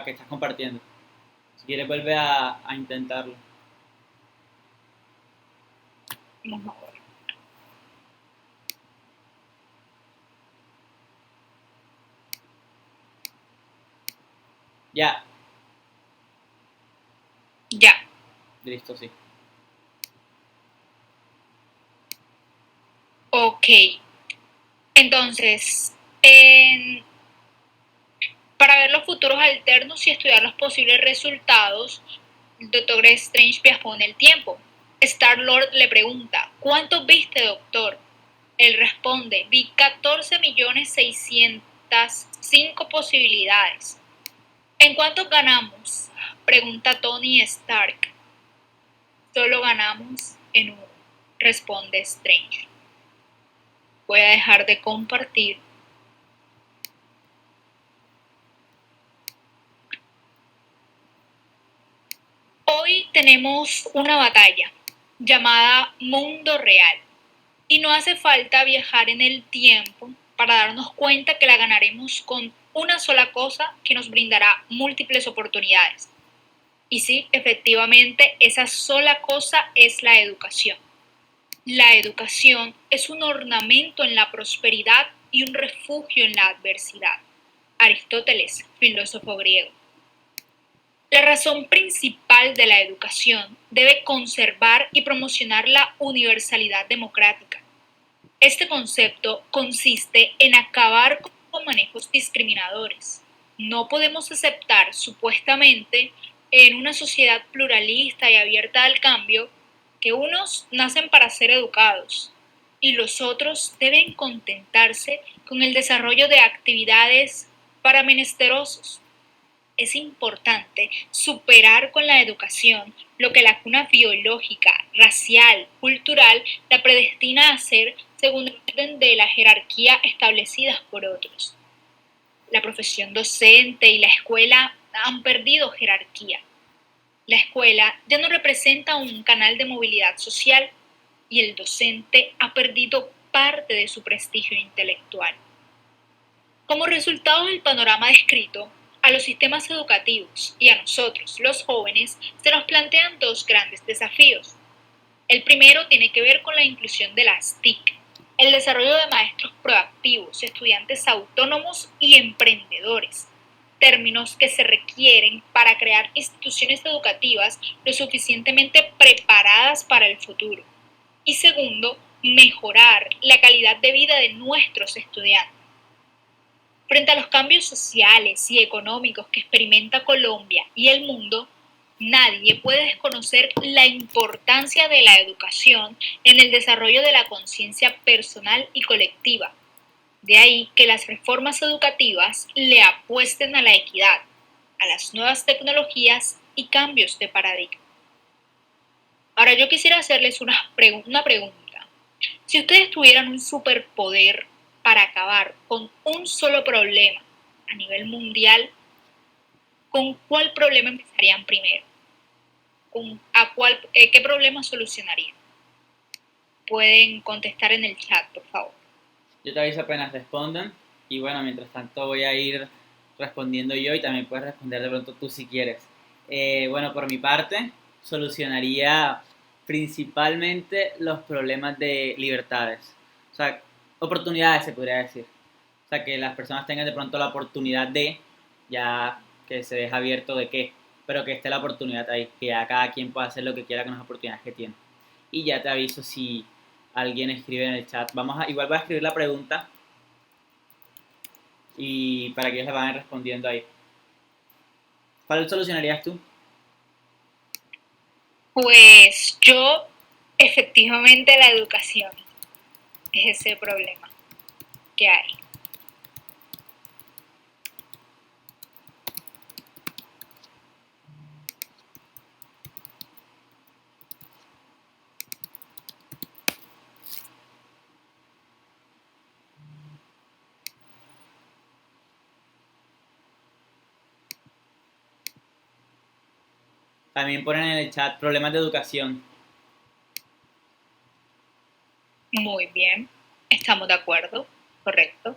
que estás compartiendo. Si quieres, vuelve a intentarlo. Vamos a ver. Ya, Ya, listo, sí. ok. Entonces, en- para ver los futuros alternos y estudiar los posibles resultados, el Doctor Strange viajó en el tiempo. Star-Lord le pregunta, ¿cuánto viste, doctor? Él responde, vi 14.605 posibilidades. ¿En cuánto ganamos? Pregunta Tony Stark. Solo ganamos en uno, responde Strange. Voy a dejar de compartir. Hoy tenemos una batalla llamada Mundo Real y no hace falta viajar en el tiempo para darnos cuenta que la ganaremos con una sola cosa que nos brindará múltiples oportunidades. Y sí, efectivamente, esa sola cosa es la educación. La educación es un ornamento en la prosperidad y un refugio en la adversidad. Aristóteles, filósofo griego. La razón principal de la educación debe conservar y promocionar la universalidad democrática. Este concepto consiste en acabar con manejos discriminadores. No podemos aceptar, supuestamente, en una sociedad pluralista y abierta al cambio, que unos nacen para ser educados y los otros deben contentarse con el desarrollo de actividades para menesterosos. Es importante superar con la educación lo que la cuna biológica, racial, cultural la predestina a hacer según el orden de la jerarquía establecidas por otros. La profesión docente y la escuela han perdido jerarquía. La escuela ya no representa un canal de movilidad social y el docente ha perdido parte de su prestigio intelectual. Como resultado del panorama descrito, a los sistemas educativos y a nosotros, los jóvenes, se nos plantean dos grandes desafíos. El primero tiene que ver con la inclusión de las TIC, el desarrollo de maestros proactivos, estudiantes autónomos y emprendedores, términos que se requieren para crear instituciones educativas lo suficientemente preparadas para el futuro. Y segundo, mejorar la calidad de vida de nuestros estudiantes. Frente a los cambios sociales y económicos que experimenta Colombia y el mundo, nadie puede desconocer la importancia de la educación en el desarrollo de la conciencia personal y colectiva. De ahí que las reformas educativas le apuesten a la equidad, a las nuevas tecnologías y cambios de paradigma. Ahora yo quisiera hacerles una pregunta. Si ustedes tuvieran un superpoder para acabar con un solo problema a nivel mundial, ¿con cuál problema empezarían primero? ¿Qué problema solucionarían? Pueden contestar en el chat, por favor. Yo te aviso apenas respondan. Y bueno, mientras tanto voy a ir respondiendo yo y también puedes responder de pronto tú si quieres. Bueno, por mi parte, solucionaría principalmente los problemas de libertades. O sea, oportunidades se podría decir. O sea, que las personas tengan de pronto la oportunidad de, ya que se deja abierto de qué, pero que esté la oportunidad ahí, que ya cada quien pueda hacer lo que quiera con las oportunidades que tiene. Y ya te aviso si alguien escribe en el chat. Igual voy a escribir la pregunta y para que ellos la vayan respondiendo ahí. ¿Cuál solucionarías tú? Pues yo, efectivamente, la educación es ese problema que hay. También ponen en el chat problemas de educación. Muy bien, estamos de acuerdo, correcto.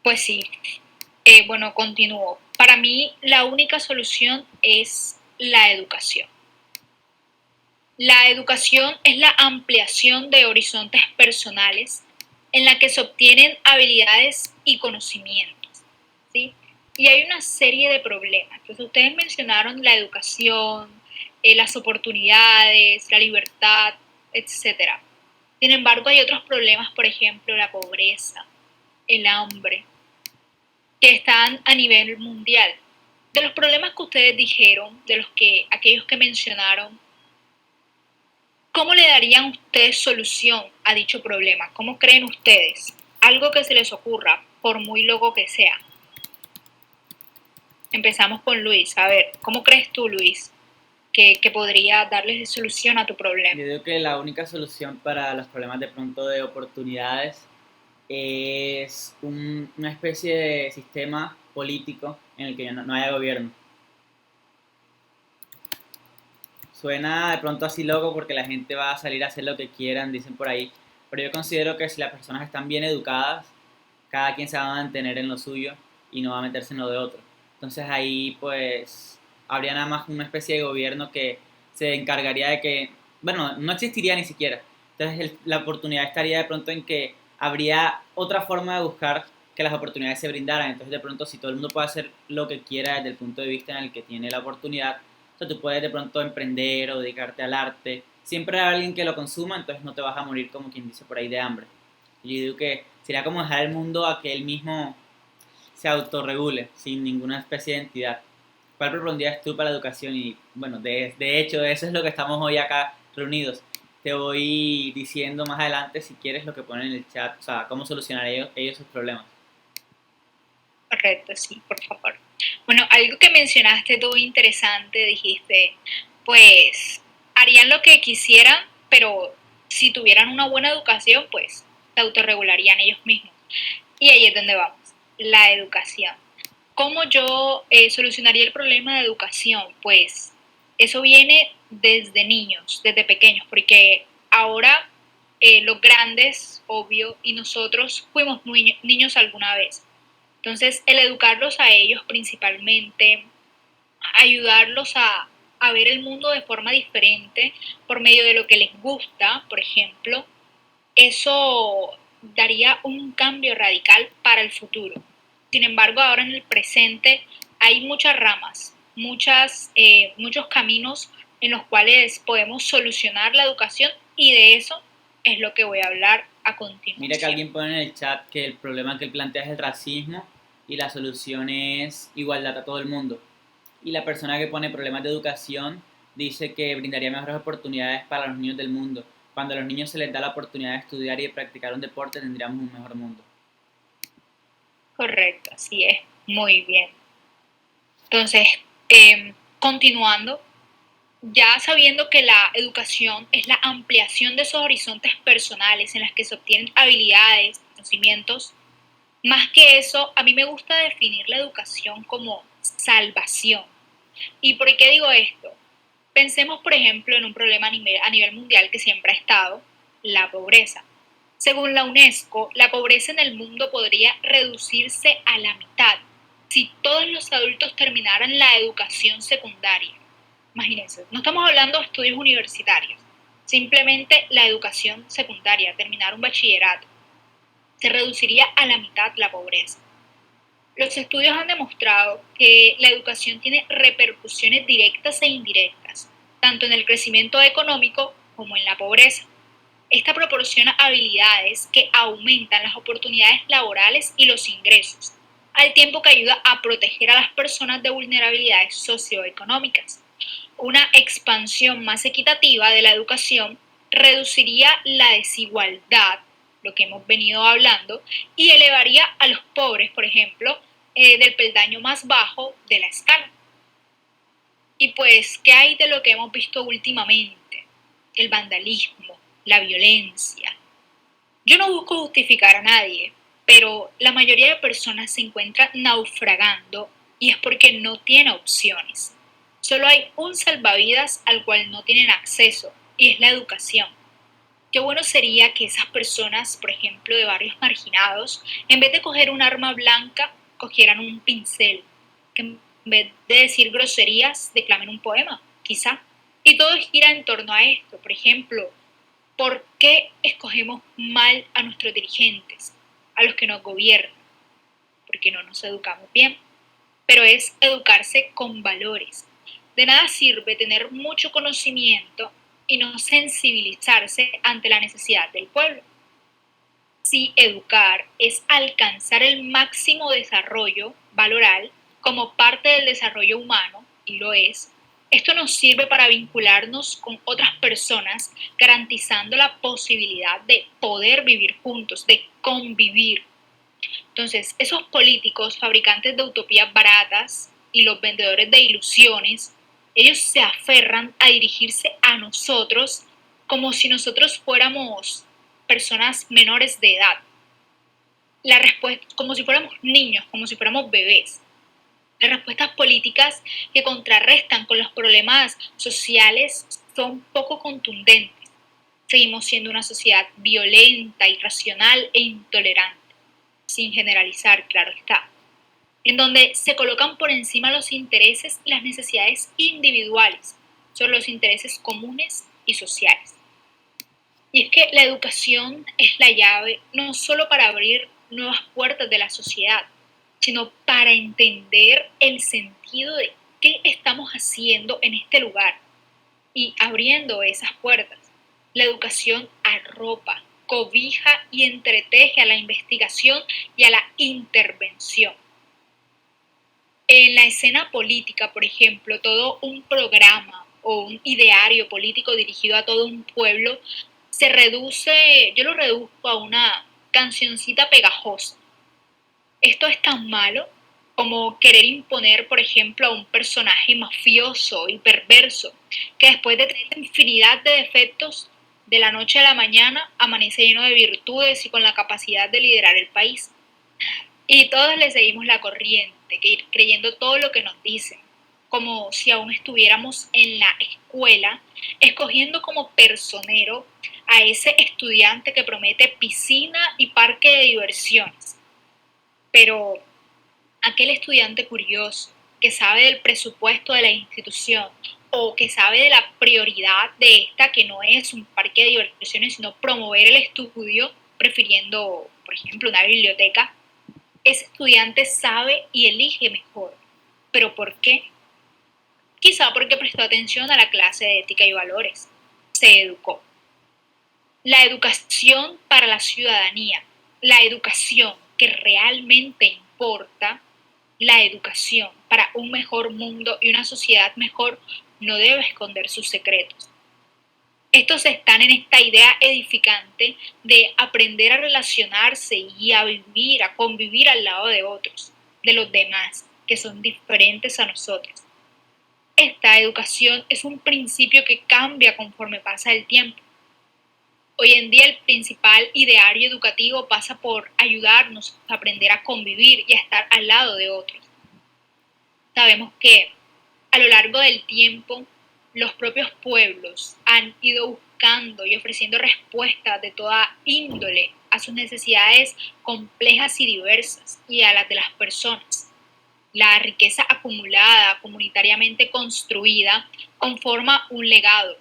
Pues sí, bueno, continúo. Para mí la única solución es la educación. La educación es la ampliación de horizontes personales en la que se obtienen habilidades y conocimientos, ¿sí? Y hay una serie de problemas. Entonces, ustedes mencionaron la educación, las oportunidades, la libertad, etcétera. Sin embargo, hay otros problemas, por ejemplo, la pobreza, el hambre, que están a nivel mundial. De los problemas que ustedes dijeron, aquellos que mencionaron, ¿cómo le darían ustedes solución a dicho problema? ¿Cómo creen ustedes? Algo que se les ocurra, por muy loco que sea. Empezamos con Luis. A ver, ¿cómo crees tú, Luis, que podría darles solución a tu problema? Yo digo que la única solución para los problemas de pronto de oportunidades es una especie de sistema político en el que no haya gobierno. Suena de pronto así loco porque la gente va a salir a hacer lo que quieran, dicen por ahí, pero yo considero que si las personas están bien educadas, cada quien se va a mantener en lo suyo y no va a meterse en lo de otro. Entonces ahí pues habría nada más una especie de gobierno que se encargaría de que, bueno, no existiría ni siquiera. Entonces la oportunidad estaría de pronto en que habría otra forma de buscar que las oportunidades se brindaran. Entonces de pronto si todo el mundo puede hacer lo que quiera desde el punto de vista en el que tiene la oportunidad, o sea, tú puedes de pronto emprender o dedicarte al arte. Siempre hay alguien que lo consuma, entonces no te vas a morir como quien dice por ahí de hambre. Yo digo que sería como dejar el mundo a que él mismo se autorregule sin ninguna especie de entidad. ¿Cuál propondrías tú para la educación? Y bueno, de hecho, eso es lo que estamos hoy acá reunidos. Te voy diciendo más adelante, si quieres, lo que ponen en el chat, o sea, cómo solucionar ellos sus problemas. Correcto, sí, por favor. Bueno, algo que mencionaste tú interesante, dijiste, pues harían lo que quisieran, pero si tuvieran una buena educación, pues se autorregularían ellos mismos. Y ahí es donde vamos, la educación. ¿Cómo yo solucionaría el problema de educación? Pues eso viene desde niños, desde pequeños, porque ahora los grandes, obvio, y nosotros fuimos niños alguna vez. Entonces, el educarlos a ellos principalmente, ayudarlos a ver el mundo de forma diferente por medio de lo que les gusta, por ejemplo, eso daría un cambio radical para el futuro. Sin embargo, ahora en el presente hay muchas ramas, muchos caminos en los cuales podemos solucionar la educación y de eso es lo que voy a hablar a Mira que continuación. alguien pone en el chat que el problema que él plantea es el racismo y la solución es igualdad a todo el mundo. Y la persona que pone problemas de educación dice que brindaría mejores oportunidades para los niños del mundo. Cuando a los niños se les da la oportunidad de estudiar y de practicar un deporte, tendríamos un mejor mundo. Correcto, así es, muy bien. Entonces, continuando, ya sabiendo que la educación es la ampliación de esos horizontes personales en las que se obtienen habilidades, conocimientos, más que eso, a mí me gusta definir la educación como salvación. ¿Y por qué digo esto? Pensemos, por ejemplo, en un problema a nivel mundial que siempre ha estado, la pobreza. Según la UNESCO, la pobreza en el mundo podría reducirse a la mitad si todos los adultos terminaran la educación secundaria. Imagínense, no estamos hablando de estudios universitarios, simplemente la educación secundaria, terminar un bachillerato. Se reduciría a la mitad la pobreza. Los estudios han demostrado que la educación tiene repercusiones directas e indirectas, tanto en el crecimiento económico como en la pobreza. Esta proporciona habilidades que aumentan las oportunidades laborales y los ingresos, al tiempo que ayuda a proteger a las personas de vulnerabilidades socioeconómicas. Una expansión más equitativa de la educación reduciría la desigualdad, lo que hemos venido hablando, y elevaría a los pobres, por ejemplo, del peldaño más bajo de la escala. Y pues, ¿qué hay de lo que hemos visto últimamente? El vandalismo, la violencia. Yo no busco justificar a nadie, pero la mayoría de personas se encuentra naufragando y es porque no tiene opciones. Solo hay un salvavidas al cual no tienen acceso y es la educación. Qué bueno sería que esas personas, por ejemplo, de barrios marginados, en vez de coger un arma blanca, cogieran un pincel, que en vez de decir groserías, declamen un poema, quizá. Y todo gira en torno a esto. Por ejemplo, ¿por qué escogemos mal a nuestros dirigentes, a los que nos gobiernan? Porque no nos educamos bien. Pero es educarse con valores. De nada sirve tener mucho conocimiento y no sensibilizarse ante la necesidad del pueblo. Si educar es alcanzar el máximo desarrollo valoral como parte del desarrollo humano, y lo es, esto nos sirve para vincularnos con otras personas, garantizando la posibilidad de poder vivir juntos, de convivir. Entonces, esos políticos, fabricantes de utopías baratas y los vendedores de ilusiones, ellos se aferran a dirigirse a nosotros como si nosotros fuéramos personas menores de edad. La respuesta, como si fuéramos niños, como si fuéramos bebés. Las respuestas políticas que contrarrestan con los problemas sociales son poco contundentes. Seguimos siendo una sociedad violenta, irracional e intolerante, sin generalizar, claro está, en donde se colocan por encima los intereses y las necesidades individuales sobre los intereses comunes y sociales. Y es que la educación es la llave no solo para abrir nuevas puertas de la sociedad, sino para entender el sentido de qué estamos haciendo en este lugar y abriendo esas puertas. La educación arropa, cobija y entreteje a la investigación y a la intervención. En la escena política, por ejemplo, todo un programa o un ideario político dirigido a todo un pueblo se reduce, yo lo reduzco a una cancioncita pegajosa. Esto es tan malo como querer imponer, por ejemplo, a un personaje mafioso y perverso, que después de tener infinidad de defectos, de la noche a la mañana amanece lleno de virtudes y con la capacidad de liderar el país. Y todos le seguimos la corriente, creyendo todo lo que nos dicen, como si aún estuviéramos en la escuela, escogiendo como personero a ese estudiante que promete piscina y parque de diversiones. Pero aquel estudiante curioso que sabe del presupuesto de la institución o que sabe de la prioridad de esta, que no es un parque de diversiones, sino promover el estudio, prefiriendo, por ejemplo, una biblioteca, ese estudiante sabe y elige mejor. ¿Pero por qué? Quizá porque prestó atención a la clase de ética y valores. Se educó. La educación para la ciudadanía, la educación que realmente importa, la educación para un mejor mundo y una sociedad mejor, no debe esconder sus secretos. Estos están en esta idea edificante de aprender a relacionarse y a vivir, a convivir al lado de otros, de los demás, que son diferentes a nosotros. Esta educación es un principio que cambia conforme pasa el tiempo. Hoy en día el principal ideario educativo pasa por ayudarnos a aprender a convivir y a estar al lado de otros. Sabemos que a lo largo del tiempo los propios pueblos han ido buscando y ofreciendo respuestas de toda índole a sus necesidades complejas y diversas y a las de las personas. La riqueza acumulada, comunitariamente construida, conforma un legado.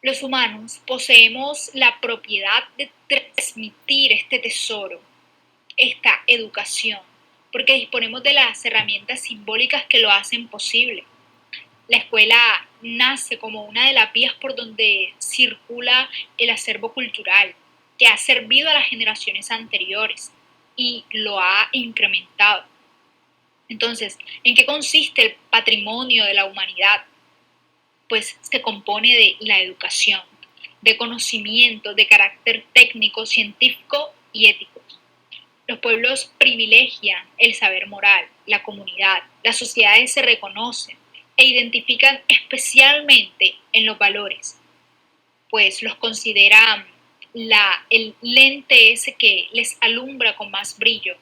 Los humanos poseemos la propiedad de transmitir este tesoro, esta educación, porque disponemos de las herramientas simbólicas que lo hacen posible. La escuela nace como una de las vías por donde circula el acervo cultural, que ha servido a las generaciones anteriores y lo ha incrementado. Entonces, ¿en qué consiste el patrimonio de la humanidad? Pues se compone de la educación, de conocimiento de carácter técnico, científico y ético. Los pueblos privilegian el saber moral, la comunidad, las sociedades se reconocen e identifican especialmente en los valores, pues los consideran el lente ese que les alumbra con más brillo,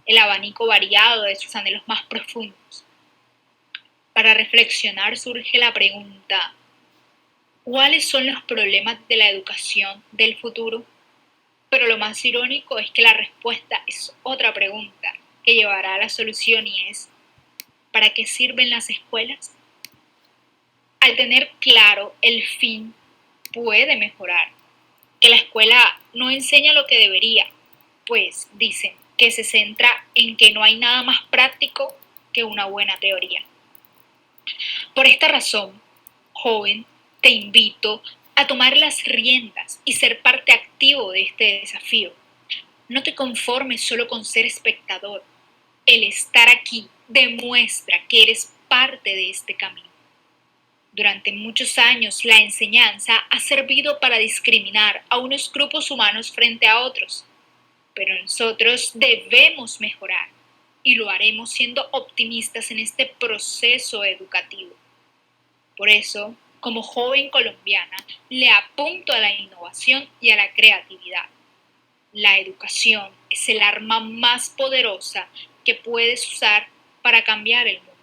el abanico variado de sus anhelos más profundos. Para reflexionar surge la pregunta, ¿Cuáles son los problemas de la educación del futuro? Pero lo más irónico es que la respuesta es otra pregunta que llevará a la solución y es, ¿para qué sirven las escuelas? Al tener claro el fin, puede mejorar. Que la escuela no enseña lo que debería, pues dicen que se centra en que no hay nada más práctico que una buena teoría. Por esta razón, joven, te invito a tomar las riendas y ser parte activo de este desafío. No te conformes solo con ser espectador. El estar aquí demuestra que eres parte de este camino. Durante muchos años la enseñanza ha servido para discriminar a unos grupos humanos frente a otros, pero nosotros debemos mejorar y lo haremos siendo optimistas en este proceso educativo. Por eso, como joven colombiana, le apunto a la innovación y a la creatividad. La educación es el arma más poderosa que puedes usar para cambiar el mundo.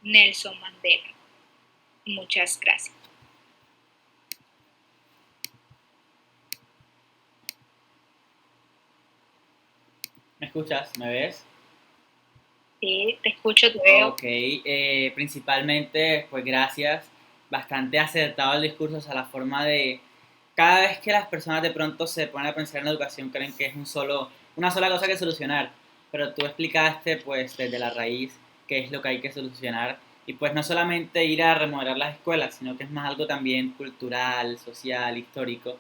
Nelson Mandela. Muchas gracias. ¿Me escuchas? ¿Me ves? Sí, te escucho, te veo. Ok, principalmente, pues gracias. Bastante acertado el discurso, o sea, la forma de... Cada vez que las personas de pronto se ponen a pensar en la educación, creen que es una sola cosa que solucionar. Pero tú explicaste, pues, desde la raíz, qué es lo que hay que solucionar. Y pues no solamente ir a remodelar las escuelas, sino que es más algo también cultural, social, histórico.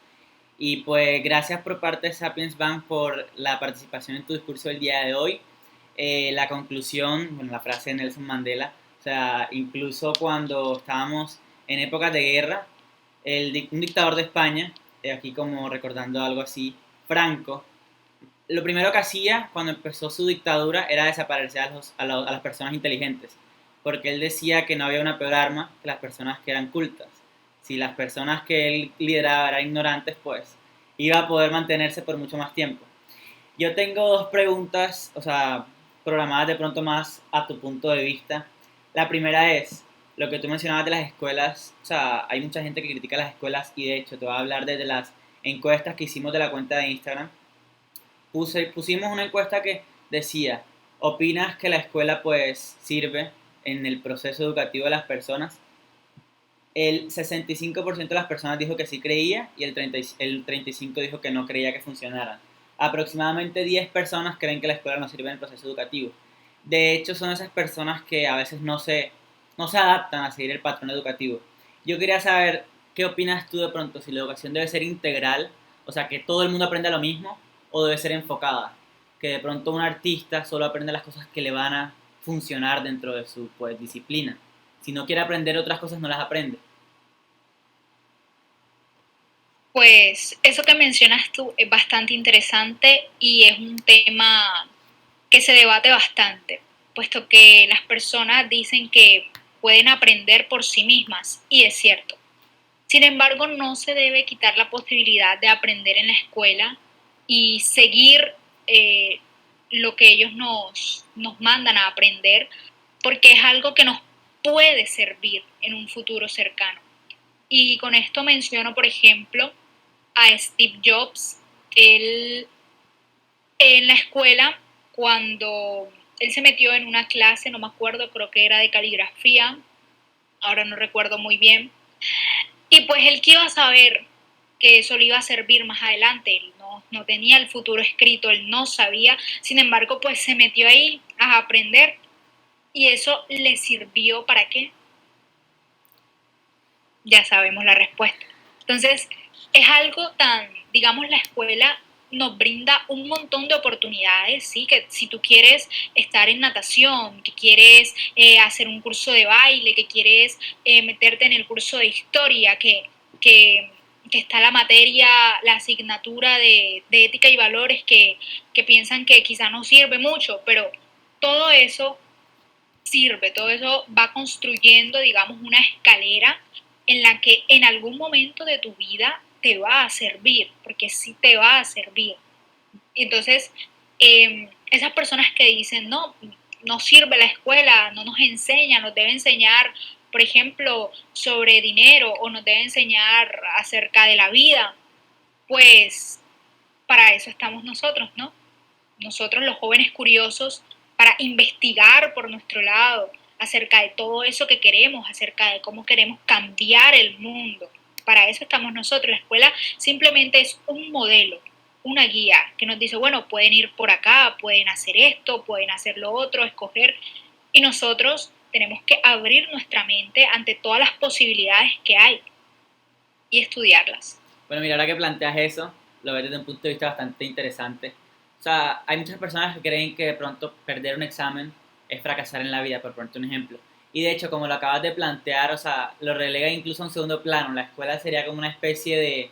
Y pues gracias por parte de Sapiens Bank por la participación en tu discurso del día de hoy. La conclusión, bueno, la frase de Nelson Mandela, o sea, incluso cuando estábamos en épocas de guerra, un dictador de España, aquí como recordando algo así, Franco, lo primero que hacía cuando empezó su dictadura era desaparecer a las personas inteligentes, porque él decía que no había una peor arma que las personas que eran cultas. Si las personas que él lideraba eran ignorantes, pues iba a poder mantenerse por mucho más tiempo. Yo tengo dos preguntas, o sea, programadas de pronto más a tu punto de vista. La primera es, lo que tú mencionabas de las escuelas, o sea, hay mucha gente que critica las escuelas y de hecho te voy a hablar desde las encuestas que hicimos de la cuenta de Instagram. Pusimos una encuesta que decía, ¿opinas que la escuela pues sirve en el proceso educativo de las personas? El 65% de las personas dijo que sí creía y el 35% dijo que no creía que funcionara. Aproximadamente 10 personas creen que la escuela no sirve en el proceso educativo. De hecho, son esas personas que a veces no se adaptan a seguir el patrón educativo. Yo quería saber qué opinas tú de pronto, si la educación debe ser integral, o sea, que todo el mundo aprenda lo mismo, o debe ser enfocada, que de pronto un artista solo aprende las cosas que le van a funcionar dentro de su pues, disciplina. Si no quiere aprender otras cosas, no las aprende. Pues eso que mencionas tú es bastante interesante y es un tema que se debate bastante, puesto que las personas dicen que pueden aprender por sí mismas y es cierto. Sin embargo, no se debe quitar la posibilidad de aprender en la escuela y seguir eh, lo que ellos nos mandan a aprender, porque es algo que nos puede servir en un futuro cercano. Y con esto menciono, por ejemplo, a Steve Jobs. Él en la escuela, cuando él se metió en una clase, no me acuerdo, creo que era de caligrafía, ahora no recuerdo muy bien, y pues él que iba a saber que eso le iba a servir más adelante, él no tenía el futuro escrito, él no sabía, sin embargo pues se metió ahí a aprender y eso le sirvió para qué, ya sabemos la respuesta. Entonces, es algo tan, digamos, la escuela nos brinda un montón de oportunidades, ¿sí? Que si tú quieres estar en natación, que quieres hacer un curso de baile, que quieres meterte en el curso de historia, que, que está la materia, la asignatura de ética y valores que piensan que quizá no sirve mucho, pero todo eso sirve, todo eso va construyendo, digamos, una escalera en la que en algún momento de tu vida te va a servir, porque sí te va a servir. Entonces, esas personas que dicen, no, no sirve la escuela, no nos enseña, nos debe enseñar por ejemplo, sobre dinero o nos debe enseñar acerca de la vida, pues para eso estamos nosotros, ¿no? Nosotros los jóvenes curiosos, para investigar por nuestro lado acerca de todo eso que queremos, acerca de cómo queremos cambiar el mundo. Para eso estamos nosotros. La escuela simplemente es un modelo, una guía que nos dice, bueno, pueden ir por acá, pueden hacer esto, pueden hacer lo otro, escoger. Y nosotros tenemos que abrir nuestra mente ante todas las posibilidades que hay y estudiarlas. Bueno, mira, ahora que planteas eso, lo ves desde un punto de vista bastante interesante. O sea, hay muchas personas que creen que de pronto perder un examen es fracasar en la vida, por ponerte un ejemplo. Y de hecho, como lo acabas de plantear, o sea, lo relega incluso a un segundo plano. La escuela sería como una especie de,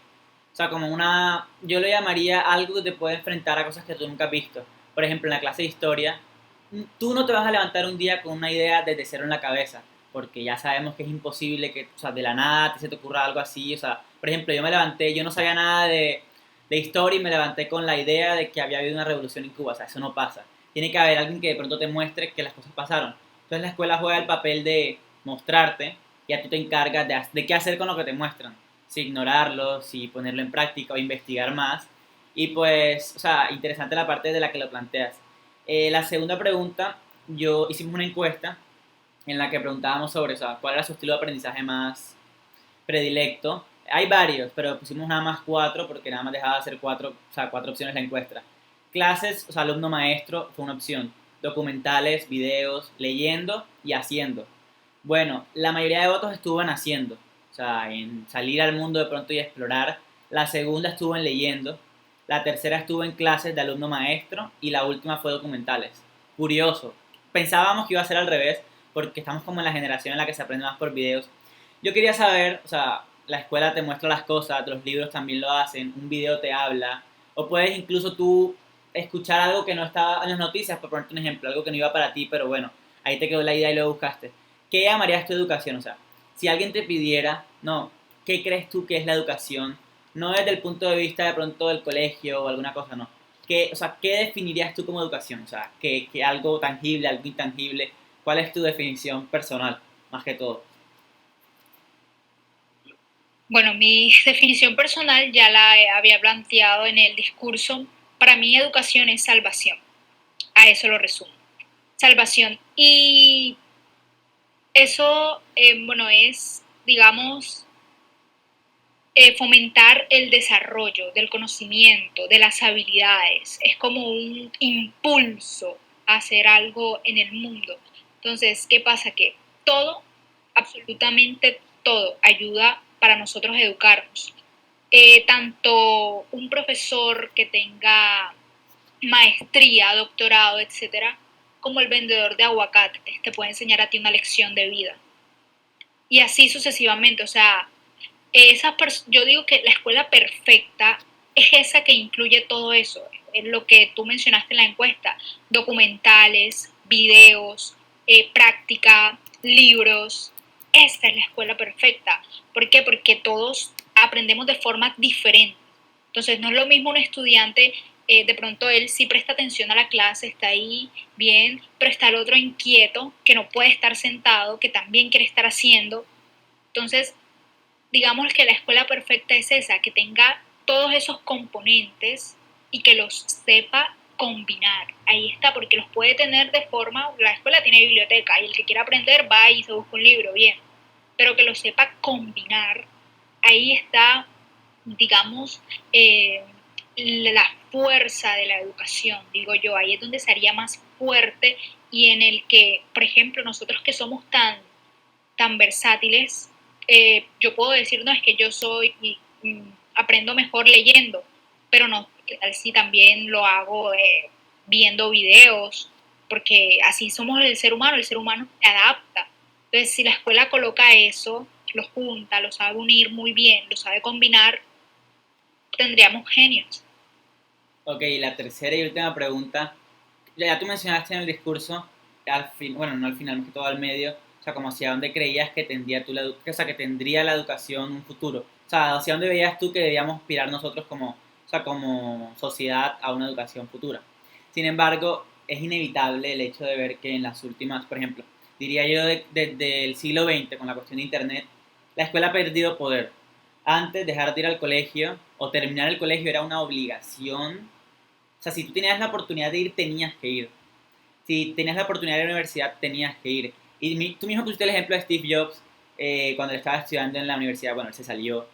o sea, como una, yo lo llamaría algo que te puede enfrentar a cosas que tú nunca has visto. Por ejemplo, en la clase de historia, tú no te vas a levantar un día con una idea desde cero en la cabeza, porque ya sabemos que es imposible que, o sea, de la nada se te ocurra algo así. O sea, por ejemplo, yo me levanté, yo no sabía nada de historia y me levanté con la idea de que había habido una revolución en Cuba. O sea, eso no pasa. Tiene que haber alguien que de pronto te muestre que las cosas pasaron. Entonces la escuela juega el papel de mostrarte y a tú te encargas de qué hacer con lo que te muestran. Si ignorarlo, si ponerlo en práctica o investigar más. Y pues, o sea, interesante la parte de la que lo planteas. La segunda pregunta, yo hicimos una encuesta en la que preguntábamos sobre, o sea, cuál era su estilo de aprendizaje más predilecto. Hay varios, pero pusimos nada más cuatro porque nada más dejaba de hacer cuatro, o sea, cuatro opciones la encuesta. Clases, o sea, alumno maestro fue una opción. Documentales, videos, leyendo y haciendo. Bueno, la mayoría de votos estuvo en haciendo, o sea, en salir al mundo de pronto y explorar. La segunda estuvo en leyendo. La tercera estuvo en clases de alumno maestro y la última fue documentales. Curioso. Pensábamos que iba a ser al revés porque estamos como en la generación en la que se aprende más por videos. Yo quería saber, o sea, la escuela te muestra las cosas, los libros también lo hacen, un video te habla, o puedes incluso tú escuchar algo que no estaba en las noticias, por ponerte un ejemplo, algo que no iba para ti, pero bueno, ahí te quedó la idea y lo buscaste. ¿Qué llamarías tu educación? O sea, si alguien te pidiera, no, ¿qué crees tú que es la educación? No desde el punto de vista de pronto del colegio o alguna cosa, no. ¿Qué, o sea, ¿qué definirías tú como educación? O sea, ¿qué algo tangible, algo intangible? ¿Cuál es tu definición personal, más que todo? Bueno, mi definición personal ya la había planteado en el discurso. Para mí educación es salvación. A eso lo resumo. Salvación. Y eso, bueno, es, digamos, fomentar el desarrollo del conocimiento, de las habilidades. Es como un impulso a hacer algo en el mundo. Entonces, ¿qué pasa? Que todo, absolutamente todo, ayuda para nosotros educarnos. Tanto un profesor que tenga maestría, doctorado, etcétera, como el vendedor de aguacates, te puede enseñar a ti una lección de vida. Y así sucesivamente, o sea, yo digo que la escuela perfecta es esa que incluye todo eso, en lo que tú mencionaste en la encuesta, documentales, videos, práctica, libros. Esta es la escuela perfecta. ¿Por qué? Porque todos aprendemos de forma diferente. Entonces no es lo mismo un estudiante, de pronto él sí presta atención a la clase, está ahí bien, pero está el otro inquieto que no puede estar sentado, que también quiere estar haciendo. Entonces, digamos que la escuela perfecta es esa, que tenga todos esos componentes y que los sepa combinar. Ahí está, porque los puede tener de forma, la escuela tiene biblioteca y el que quiera aprender va y se busca un libro, bien, pero que lo sepa combinar, ahí está, digamos, la fuerza de la educación, digo yo, ahí es donde sería más fuerte y en el que, por ejemplo, nosotros que somos tan versátiles, yo puedo decir, no, es que yo soy y aprendo mejor leyendo, pero no, así también lo hago viendo videos, porque así somos el ser humano se adapta. Entonces, si la escuela coloca eso, lo junta, lo sabe unir muy bien, lo sabe combinar, tendríamos genios. Ok, la tercera y última pregunta. Ya tú mencionaste en el discurso, al fin, bueno, no al final, más que todo al medio, o sea, como hacia dónde creías que tendría o sea, que tendría la educación un futuro. O sea, hacia dónde veías tú que debíamos aspirar nosotros como, o sea, como sociedad a una educación futura. Sin embargo, es inevitable el hecho de ver que en las últimas, por ejemplo, diría yo, desde el siglo XX, con la cuestión de Internet, la escuela ha perdido poder. Antes, dejar de ir al colegio o terminar el colegio era una obligación. O sea, si tú tenías la oportunidad de ir, tenías que ir. Si tenías la oportunidad de ir a la universidad, tenías que ir. Y tú mismo pusiste el ejemplo de Steve Jobs cuando él estaba estudiando en la universidad. Bueno, él se salió,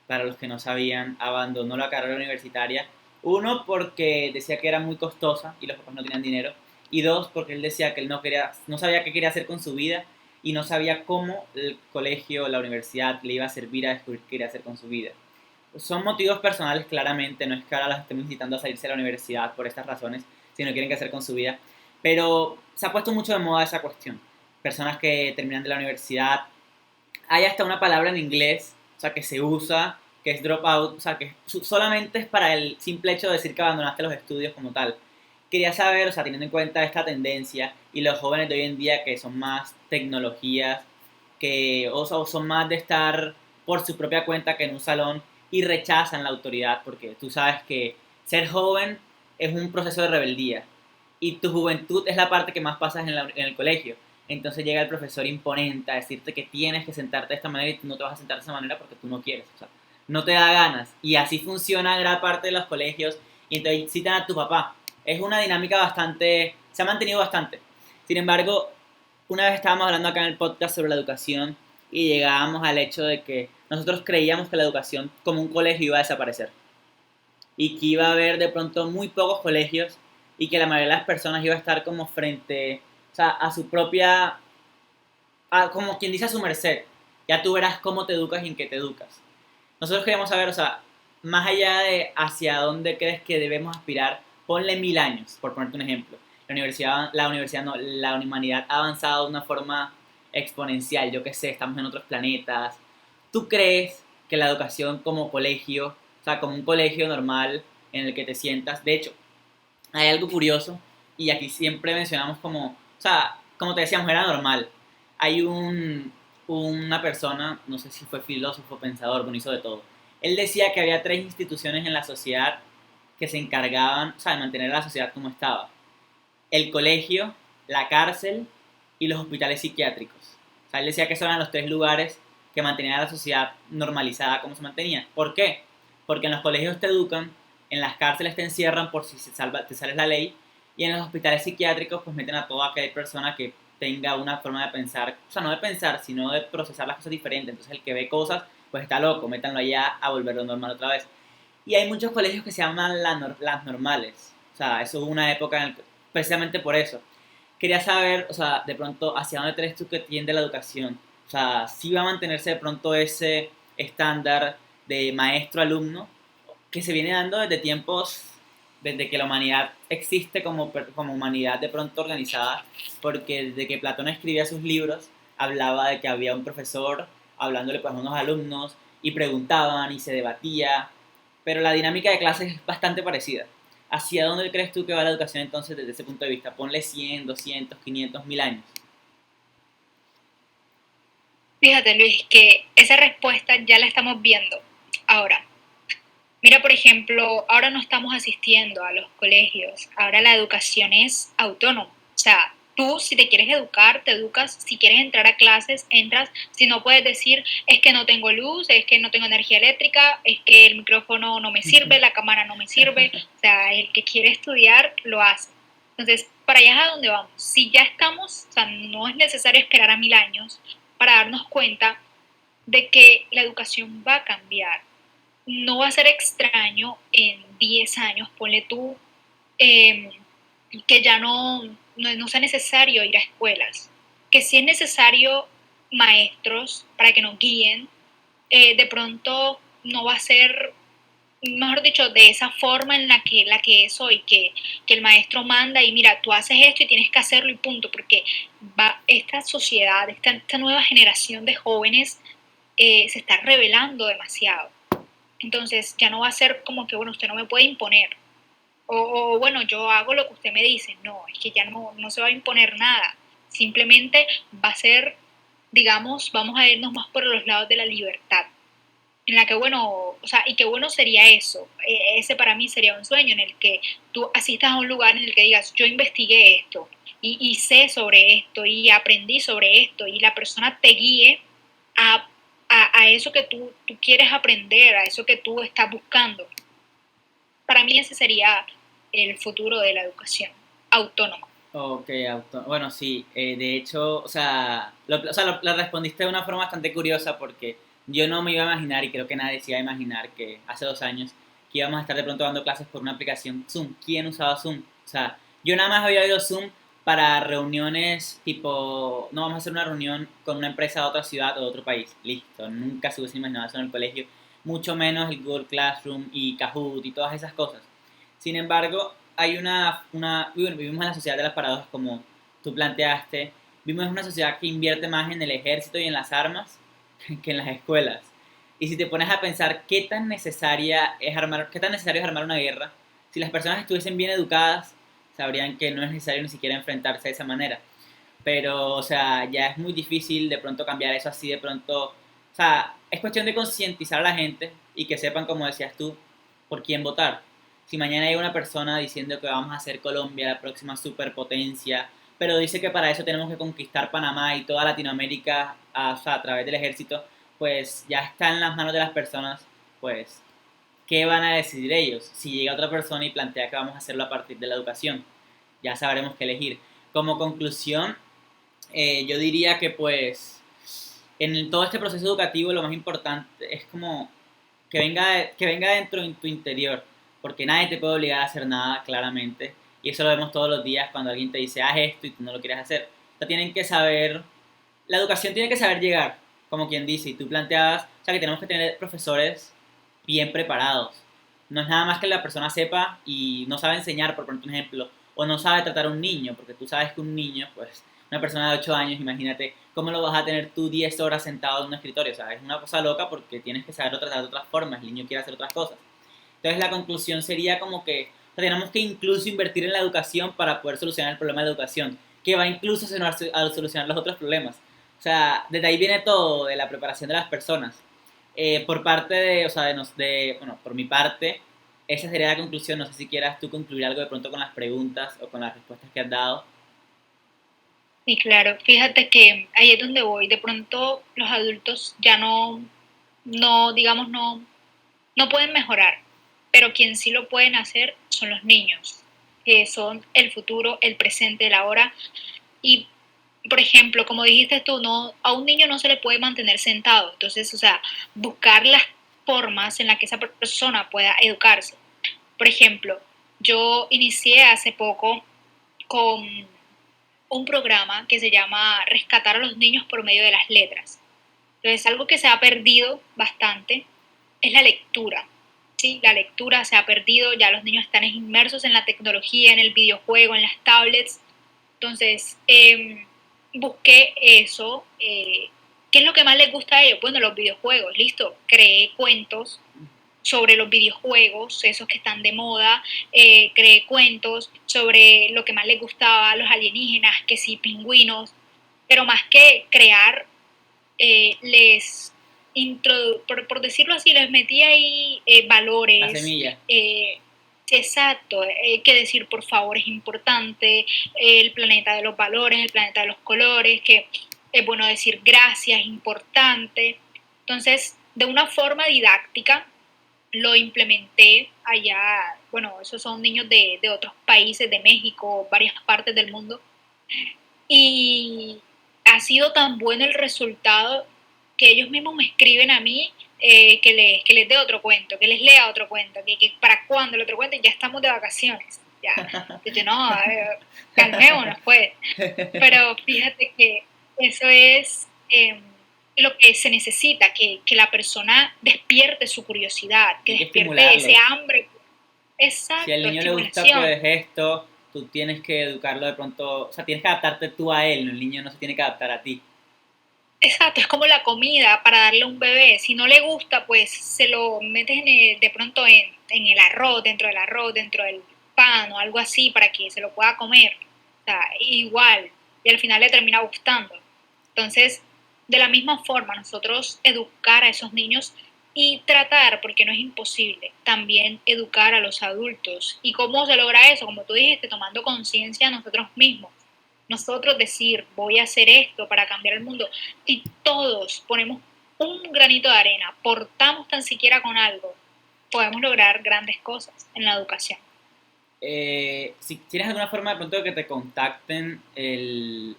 para los que no sabían, abandonó la carrera universitaria. Uno, porque decía que era muy costosa y los papás no tenían dinero. Y dos, porque él decía que él no sabía qué quería hacer con su vida y no sabía cómo el colegio, la universidad le iba a servir a descubrir qué quería hacer con su vida. Son motivos personales claramente, no es que ahora las estemos incitando a salirse de la universidad por estas razones, sino quieren qué hacer con su vida. Pero se ha puesto mucho de moda esa cuestión. Personas que terminan de la universidad, hay hasta una palabra en inglés, o sea, que se usa, que es dropout, o sea, que solamente es para el simple hecho de decir que abandonaste los estudios como tal. Quería saber, o sea, teniendo en cuenta esta tendencia y los jóvenes de hoy en día que son más tecnologías, que o son más de estar por su propia cuenta que en un salón y rechazan la autoridad, porque tú sabes que ser joven es un proceso de rebeldía y tu juventud es la parte que más pasas en el colegio. Entonces llega el profesor imponente a decirte que tienes que sentarte de esta manera y tú no te vas a sentar de esa manera porque tú no quieres, o sea, no te da ganas. Y así funciona gran parte de los colegios y entonces citan a tu papá. Es una dinámica bastante, se ha mantenido bastante. Sin embargo, una vez estábamos hablando acá en el podcast sobre la educación y llegábamos al hecho de que nosotros creíamos que la educación como un colegio iba a desaparecer y que iba a haber de pronto muy pocos colegios y que la mayoría de las personas iba a estar como frente, o sea, a su propia, como quien dice a su merced. Ya tú verás cómo te educas y en qué te educas. Nosotros queríamos saber, o sea, más allá de hacia dónde crees que debemos aspirar, ponle 1000 años, por ponerte un ejemplo. La universidad no, la humanidad ha avanzado de una forma exponencial, yo qué sé, estamos en otros planetas. ¿Tú crees que la educación como colegio, o sea, como un colegio normal en el que te sientas, de hecho, hay algo curioso y aquí siempre mencionamos como, o sea, como te decíamos, era normal. Hay una persona, no sé si fue filósofo, pensador, bueno, hizo de todo. Él decía que había 3 instituciones en la sociedad que se encargaban, o sea, de mantener a la sociedad como estaba. El colegio, la cárcel y los hospitales psiquiátricos. O sea, él decía que esos eran los 3 lugares que mantenían a la sociedad normalizada como se mantenía. ¿Por qué? Porque en los colegios te educan, en las cárceles te encierran por si te sales la ley y en los hospitales psiquiátricos pues meten a toda aquella persona que tenga una forma de pensar, o sea, no de pensar, sino de procesar las cosas diferentes. Entonces el que ve cosas pues está loco, métanlo allá a volverlo normal otra vez. Y hay muchos colegios que se llaman las normales. O sea, eso hubo una época precisamente por eso. Quería saber, o sea, de pronto, ¿hacia dónde crees tú que tiende la educación? O sea, ¿sí va a mantenerse de pronto ese estándar de maestro-alumno que se viene dando desde tiempos, desde que la humanidad existe como humanidad de pronto organizada? Porque desde que Platón escribía sus libros, hablaba de que había un profesor hablándole pues a unos alumnos y preguntaban y se debatía, pero la dinámica de clases es bastante parecida. ¿Hacia dónde crees tú que va la educación entonces desde ese punto de vista? Ponle 100, 200, 500, 1000 años. Fíjate, Luis, que esa respuesta ya la estamos viendo ahora. Mira, por ejemplo, ahora no estamos asistiendo a los colegios, ahora la educación es autónoma. O sea, tú si te quieres educar, te educas, si quieres entrar a clases, entras, si no puedes decir, es que no tengo luz, es que no tengo energía eléctrica, es que el micrófono no me sirve, la cámara no me sirve, o sea, el que quiere estudiar lo hace. Entonces, para allá es a donde vamos. Si ya estamos, o sea, no es necesario esperar a 1000 años para darnos cuenta de que la educación va a cambiar. No va a ser extraño en 10 años, ponle tú, eh, que ya no sea necesario ir a escuelas, que si es necesario maestros para que nos guíen, de pronto no va a ser, mejor dicho, de esa forma en la que es hoy, que el maestro manda y mira, tú haces esto y tienes que hacerlo y punto, porque esta sociedad, esta nueva generación de jóvenes se está revelando demasiado. Entonces ya no va a ser como que, bueno, usted no me puede imponer. Bueno, yo hago lo que usted me dice. No, es que ya no se va a imponer nada. Simplemente va a ser, digamos, vamos a irnos más por los lados de la libertad. En la que, bueno, o sea, y qué bueno sería eso. Ese para mí sería un sueño en el que tú asistas a un lugar en el que digas, yo investigué esto, y sé sobre esto y aprendí sobre esto y la persona te guíe a, a eso que tú quieres aprender, a eso que tú estás buscando. Para mí ese sería el futuro de la educación autónoma. Ok, bueno, sí, de hecho, lo respondiste de una forma bastante curiosa porque yo no me iba a imaginar, y creo que nadie se iba a imaginar, que hace 2 años que íbamos a estar de pronto dando clases por una aplicación Zoom. ¿Quién usaba Zoom? O sea, yo nada más había oído Zoom para reuniones tipo, no, vamos a hacer una reunión con una empresa de otra ciudad o de otro país. Listo, nunca se hubiese imaginado eso en el colegio, mucho menos el Google Classroom y Kahoot y todas esas cosas. Sin embargo, hay bueno, vivimos en la sociedad de las paradojas como tú planteaste, vivimos en una sociedad que invierte más en el ejército y en las armas que en las escuelas. Y si te pones a pensar qué tan necesario es armar una guerra, si las personas estuviesen bien educadas, sabrían que no es necesario ni siquiera enfrentarse de esa manera. Pero, o sea, ya es muy difícil de pronto cambiar eso así de pronto. O sea, es cuestión de concientizar a la gente y que sepan, como decías tú, por quién votar. Si mañana hay una persona diciendo que vamos a hacer Colombia la próxima superpotencia, pero dice que para eso tenemos que conquistar Panamá y toda Latinoamérica o sea, a través del ejército, pues ya está en las manos de las personas, pues, ¿qué van a decidir ellos? Si llega otra persona y plantea que vamos a hacerlo a partir de la educación, ya sabremos qué elegir. Como conclusión, yo diría que pues en todo este proceso educativo lo más importante es como que venga dentro de tu interior, porque nadie te puede obligar a hacer nada, claramente, y eso lo vemos todos los días cuando alguien te dice, haz esto y tú no lo quieres hacer. O sea, tienen que saber, la educación tiene que saber llegar, como quien dice, y tú planteabas, o sea, que tenemos que tener profesores bien preparados. No es nada más que la persona sepa y no sabe enseñar, por poner un ejemplo, o no sabe tratar a un niño, porque tú sabes que un niño, pues, una persona de 8 años, imagínate, ¿cómo lo vas a tener tú 10 horas sentado en un escritorio? O sea, es una cosa loca porque tienes que saberlo tratar de otras formas, el niño quiere hacer otras cosas. Entonces la conclusión sería como que o sea, tenemos que incluso invertir en la educación para poder solucionar el problema de la educación, que va incluso a solucionar los otros problemas. O sea, desde ahí viene todo, de la preparación de las personas. Por parte de, o sea, bueno, por mi parte, esa sería la conclusión. No sé si quieras tú concluir algo de pronto con las preguntas o con las respuestas que has dado. Y claro, fíjate que ahí es donde voy. De pronto los adultos ya digamos, no pueden mejorar, pero quien sí lo pueden hacer son los niños, que son el futuro, el presente, el ahora. Y, por ejemplo, como dijiste tú, no, a un niño no se le puede mantener sentado. Entonces, o sea, buscar las formas en las que esa persona pueda educarse. Por ejemplo, yo inicié hace poco con un programa que se llama Rescatar a los niños por medio de las letras. Entonces, algo que se ha perdido bastante es la lectura. ¿Sí? La lectura se ha perdido, ya los niños están inmersos en la tecnología, en el videojuego, en las tablets. Entonces, busqué eso. ¿Qué es lo que más les gusta a ellos? Bueno, los videojuegos, listo. Creé cuentos sobre los videojuegos, esos que están de moda, creé cuentos sobre lo que más les gustaba, los alienígenas, que sí, pingüinos, pero más que crear, les por decirlo así, les metí ahí La valores, semilla. exacto, que decir por favor es importante, el planeta de los valores, el planeta de los colores, que es bueno decir gracias, es importante. Entonces, de una forma didáctica, lo implementé allá, bueno, esos son niños de otros países, de México, varias partes del mundo, y ha sido tan bueno el resultado que ellos mismos me escriben a mí que les dé otro cuento, que les lea otro cuento, que para cuándo el otro cuento, y ya estamos de vacaciones, ya. Y yo, no, calmémonos pues. Pero fíjate que eso es lo que se necesita, que la persona despierte su curiosidad, que Hay que despierte ese estimularlos. hambre. Si al Exacto, niño le gusta estimulación. pues esto, tú tienes que educarlo de pronto, o sea, tienes que adaptarte tú a él, ¿no? El niño no se tiene que adaptar a ti. Exacto, es como la comida para darle a un bebé. Si no le gusta, pues se lo metes de pronto en el arroz, dentro del pan o algo así para que se lo pueda comer. O sea, igual, y al final le termina gustando. Entonces, de la misma forma, nosotros educar a esos niños y tratar, porque no es imposible, también educar a los adultos. ¿Y cómo se logra eso? Como tú dijiste, tomando conciencia nosotros mismos. nosotros decir, voy a hacer esto para cambiar el mundo, si todos ponemos un granito de arena, aportamos tan siquiera con algo, podemos lograr grandes cosas en la educación. Si tienes alguna forma de pronto de que te contacten,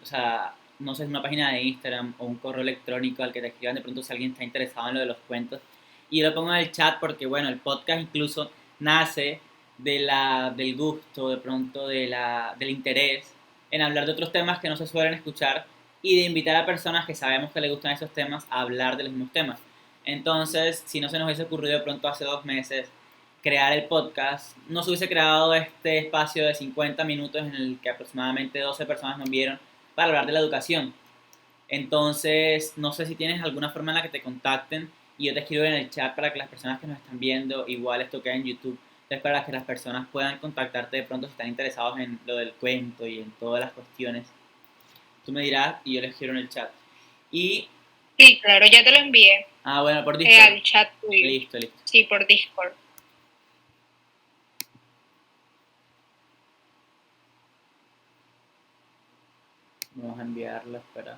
o sea, no sé, una página de Instagram o un correo electrónico al que te escriban de pronto si alguien está interesado en lo de los cuentos. Y yo lo pongo en el chat porque, bueno, el podcast incluso nace del gusto, de pronto del interés en hablar de otros temas que no se suelen escuchar y de invitar a personas que sabemos que les gustan esos temas a hablar de los mismos temas. Entonces, si no se nos hubiese ocurrido de pronto hace 2 meses crear el podcast, no se hubiese creado este espacio de 50 minutos en el que aproximadamente 12 personas nos vieron para hablar de la educación. Entonces, no sé si tienes alguna forma en la que te contacten y yo te escribo en el chat para que las personas que nos están viendo, igual esto queda en YouTube, entonces para que las personas puedan contactarte de pronto si están interesados en lo del cuento y en todas las cuestiones. Tú me dirás y yo les escribo en el chat. Y, Sí, claro, ya te lo envié bueno, por Discord. al chat tuyo. Listo. Sí, por Discord. Vamos a enviarlo, espera.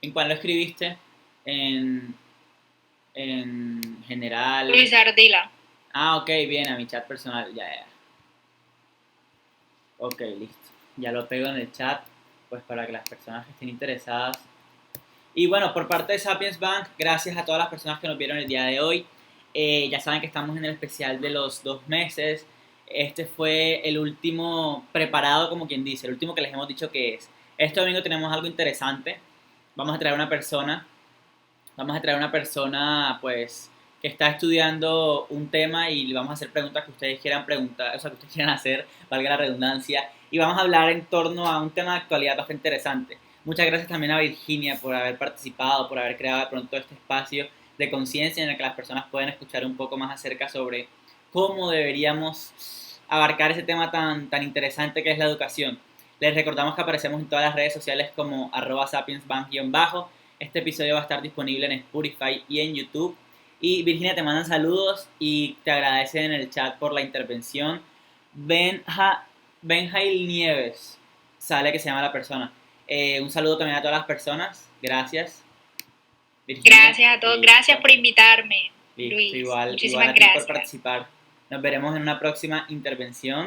¿En cuál lo escribiste? En general. Luis Ardila. Ok, bien, a mi chat personal, ya. Ok, listo. Ya lo pego en el chat, pues para que las personas que estén interesadas. Y bueno, por parte de Sapiens Bank, gracias a todas las personas que nos vieron el día de hoy. Ya saben que estamos en el especial de los 2 meses. Este fue el último preparado, como quien dice, el último que les hemos dicho que es. Este domingo tenemos algo interesante. Vamos a traer una persona, pues, que está estudiando un tema y le vamos a hacer preguntas que ustedes quieran preguntar, o sea, que ustedes quieran hacer, valga la redundancia, y vamos a hablar en torno a un tema de actualidad bastante interesante. Muchas gracias también a Virginia por haber participado, por haber creado de pronto este espacio de conciencia en el que las personas pueden escuchar un poco más acerca sobre cómo deberíamos abarcar ese tema tan interesante que es la educación. Les recordamos que aparecemos en todas las redes sociales como @sapiensbank_. Este episodio va a estar disponible en Spotify y en YouTube. Y Virginia, te mandan saludos y te agradecen en el chat por la intervención. Benjail Nieves, sale que se llama la persona. Un saludo también a todas las personas. Gracias. Virginia, gracias a todos. Gracias por invitarme. Listo, Luis. Igual Muchísimas a ti gracias por participar. Nos veremos en una próxima intervención.